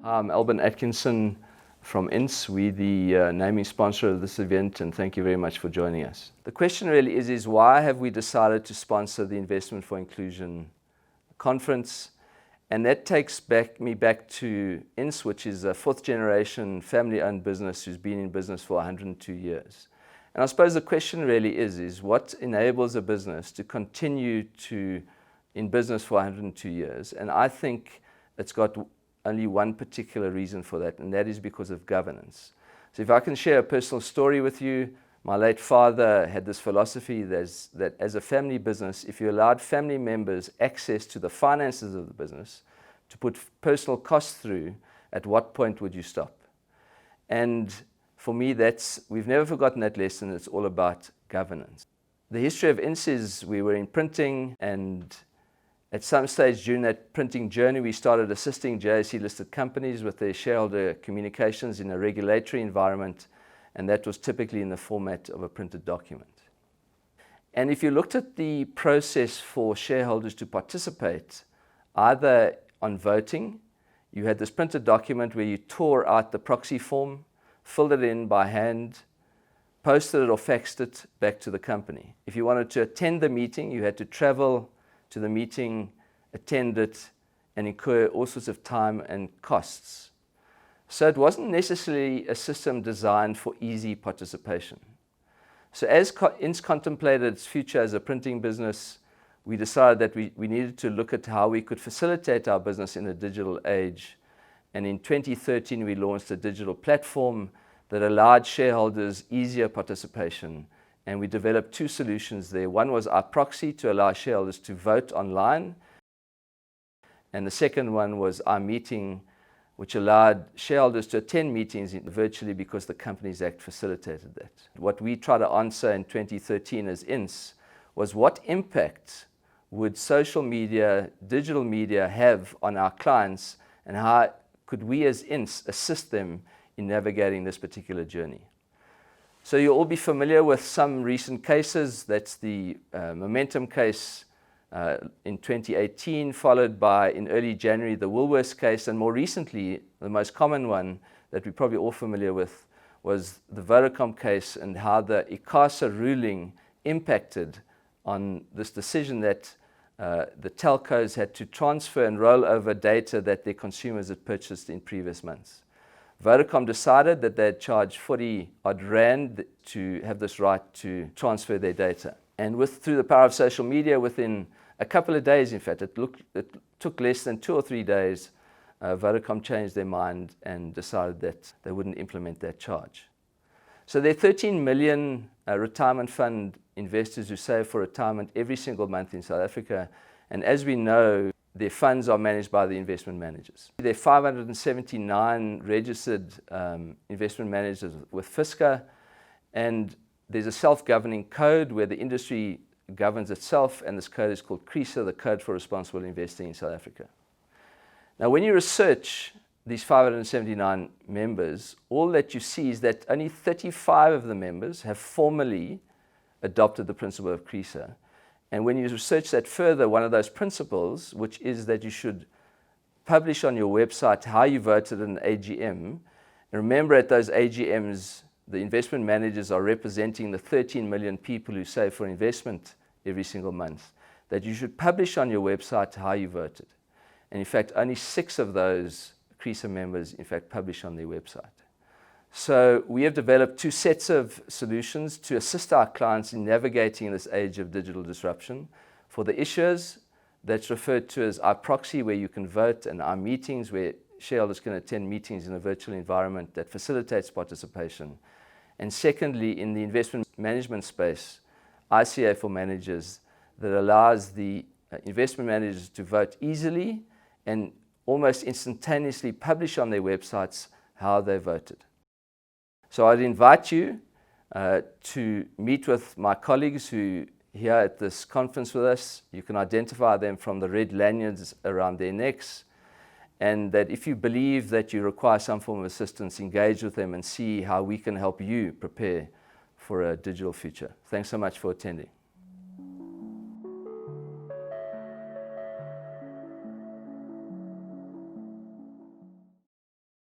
Hi, I'm Alban Atkinson from INCE. We're the naming sponsor of this event, and thank you very much for joining us. The question really is why have we decided to sponsor the Investment for Inclusion conference? And that takes me back to INCE, which is a fourth generation family-owned business who's been in business for 102 years. And I suppose the question really is what enables a business to continue in business for 102 years? And I think it's got only one particular reason for that, and that is because of governance. So if I can share a personal story with you, my late father had this philosophy that as a family business, if you allowed family members access to the finances of the business to put personal costs through, at what point would you stop? And for me, we've never forgotten that lesson. It's all about governance. The history of INCE is we were in printing, and at some stage during that printing journey, we started assisting JSE-listed companies with their shareholder communications in a regulatory environment, and that was typically in the format of a printed document. And if you looked at the process for shareholders to participate, either on voting, you had this printed document where you tore out the proxy form, filled it in by hand, posted it or faxed it back to the company. If you wanted to attend the meeting, you had to travel to the meeting, attend it, and incur all sorts of time and costs. So it wasn't necessarily a system designed for easy participation. So as INCE contemplated its future as a printing business, we decided that we needed to look at how we could facilitate our business in a digital age. And in 2013, we launched a digital platform that allowed shareholders easier participation. And we developed two solutions there. One was our proxy to allow shareholders to vote online. And the second one was our meeting, which allowed shareholders to attend meetings virtually because the Companies Act facilitated that. What we tried to answer in 2013 as INCE was what impact would social media, digital media have on our clients, and how could we as INCE assist them in navigating this particular journey? So you'll all be familiar with some recent cases. That's the Momentum case in 2018, followed by, in early January, the Woolworths case, and more recently, the most common one that we're probably all familiar with was the Vodacom case, and how the ICASA ruling impacted on this decision that the telcos had to transfer and roll over data that their consumers had purchased in previous months. Vodacom decided that they'd charge 40-odd rand to have this right to transfer their data. And through the power of social media, within a couple of days, in fact, it took less than 2 or 3 days, Vodacom changed their mind and decided that they wouldn't implement that charge. So there are 13 million retirement fund investors who save for retirement every single month in South Africa. And as we know, their funds are managed by the investment managers. There are 579 registered investment managers with FSCA, and there's a self-governing code where the industry governs itself, and this code is called CRISA, the Code for Responsible Investing in South Africa. Now, when you research these 579 members, all that you see is that only 35 of the members have formally adopted the principle of CRISA. And when you research that further, one of those principles, which is that you should publish on your website how you voted in an AGM, and remember at those AGMs, the investment managers are representing the 13 million people who save for investment every single month, that you should publish on your website how you voted. And in fact, only 6 of those CRISA members, in fact, publish on their website. So we have developed 2 sets of solutions to assist our clients in navigating this age of digital disruption. For the issuers, that's referred to as our proxy, where you can vote, and our meetings, where shareholders can attend meetings in a virtual environment that facilitates participation. And secondly, in the investment management space, ICA for managers, that allows the investment managers to vote easily and almost instantaneously publish on their websites how they voted. So I'd invite you to meet with my colleagues who are here at this conference with us. You can identify them from the red lanyards around their necks, and that if you believe that you require some form of assistance, engage with them and see how we can help you prepare for a digital future. Thanks so much for attending.